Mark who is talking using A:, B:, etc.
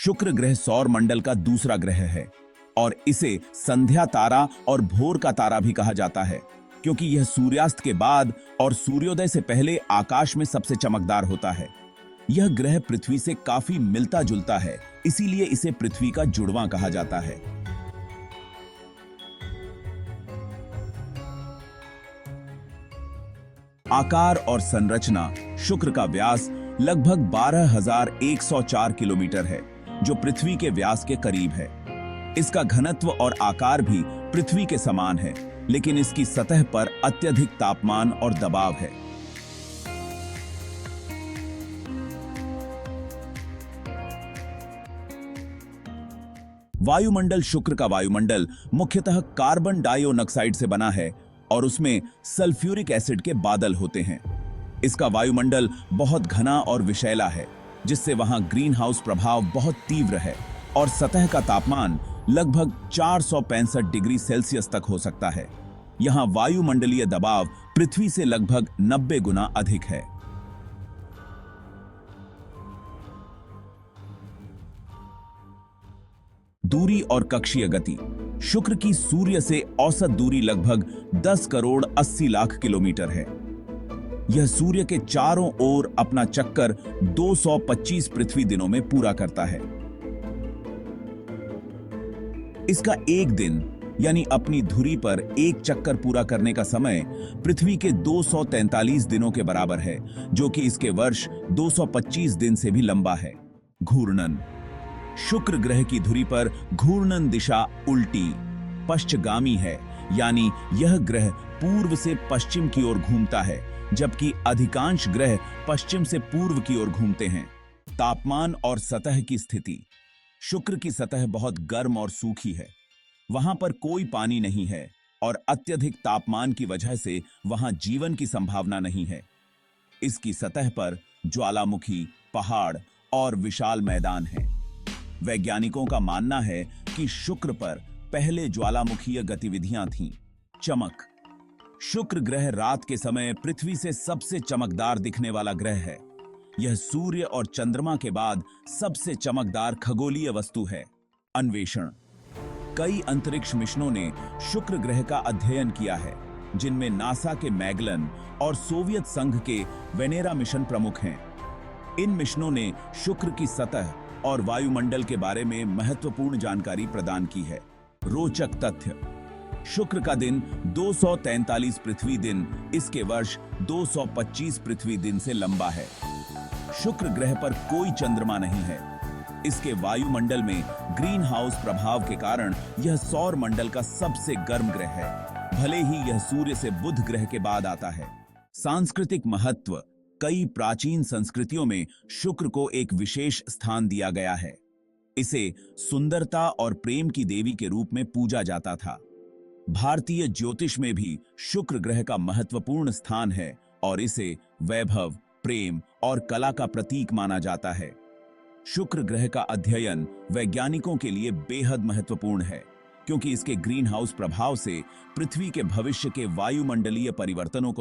A: शुक्र ग्रह सौर मंडल का दूसरा ग्रह है और इसे संध्या तारा और भोर का तारा भी कहा जाता है, क्योंकि यह सूर्यास्त के बाद और सूर्योदय से पहले आकाश में सबसे चमकदार होता है। यह ग्रह पृथ्वी से काफी मिलता जुलता है, इसीलिए इसे पृथ्वी का जुड़वां कहा जाता है। आकार और संरचना। शुक्र का व्यास लगभग 12,104 किलोमीटर है, जो पृथ्वी के व्यास के करीब है। इसका घनत्व और आकार भी पृथ्वी के समान है, लेकिन इसकी सतह पर अत्यधिक तापमान और दबाव है। वायुमंडल। शुक्र का वायुमंडल मुख्यतः कार्बन डाइऑक्साइड से बना है और उसमें सल्फ्यूरिक एसिड के बादल होते हैं। इसका वायुमंडल बहुत घना और विषैला है, जिससे वहां ग्रीन हाउस प्रभाव बहुत तीव्र है और सतह का तापमान लगभग 465 डिग्री सेल्सियस तक हो सकता है। यहां वायुमंडलीय दबाव पृथ्वी से लगभग 90 गुना अधिक है। दूरी और कक्षीय गति। शुक्र की सूर्य से औसत दूरी लगभग 10 करोड़ 80 लाख किलोमीटर है। यह सूर्य के चारों ओर अपना चक्कर 225 पृथ्वी दिनों में पूरा करता है। इसका एक दिन यानी अपनी धुरी पर एक चक्कर पूरा करने का समय पृथ्वी के 243 दिनों के बराबर है, जो कि इसके वर्ष 225 दिन से भी लंबा है। घूर्णन। शुक्र ग्रह की धुरी पर घूर्णन दिशा उल्टी पश्चगामी है, यानी यह ग्रह पूर्व से पश्चिम की ओर घूमता है, जबकि अधिकांश ग्रह पश्चिम से पूर्व की ओर घूमते हैं। तापमान और सतह की स्थिति। शुक्र की सतह बहुत गर्म और सूखी है। वहां पर कोई पानी नहीं है और अत्यधिक तापमान की वजह से वहां जीवन की संभावना नहीं है। इसकी सतह पर ज्वालामुखी, पहाड़ और विशाल मैदान हैं। वैज्ञानिकों का मानना है कि शुक्र पर पहले ज्वालामुखीय गतिविधियां थीं। चमक। शुक्र ग्रह रात के समय पृथ्वी से सबसे चमकदार दिखने वाला ग्रह है। यह सूर्य और चंद्रमा के बाद सबसे चमकदार खगोलीय वस्तु है। अन्वेषण। कई अंतरिक्ष मिशनों ने शुक्र ग्रह का अध्ययन किया है, जिनमें नासा के मैगलन और सोवियत संघ के वेनेरा मिशन प्रमुख हैं। इन मिशनों ने शुक्र की सतह और वायुमंडल के बारे में महत्वपूर्ण जानकारी प्रदान की है। रोचक तथ्य। शुक्र का दिन 243 पृथ्वी दिन इसके वर्ष 225 पृथ्वी दिन से लंबा है। शुक्र ग्रह पर कोई चंद्रमा नहीं है। इसके वायुमंडल में ग्रीन हाउस प्रभाव के कारण यह सौर मंडल का सबसे गर्म ग्रह है, भले ही यह सूर्य से बुध ग्रह के बाद आता है। सांस्कृतिक महत्व। कई प्राचीन संस्कृतियों में शुक्र को एक विशेष स्थान दिया गया है। इसे सुंदरता और प्रेम की देवी के रूप में पूजा जाता था। भारतीय ज्योतिष में भी शुक्र ग्रह का महत्वपूर्ण स्थान है और इसे वैभव, प्रेम और कला का प्रतीक माना जाता है। शुक्र ग्रह का अध्ययन वैज्ञानिकों के लिए बेहद महत्वपूर्ण है, क्योंकि इसके ग्रीन हाउस प्रभाव से पृथ्वी के भविष्य के वायुमंडलीय परिवर्तनों को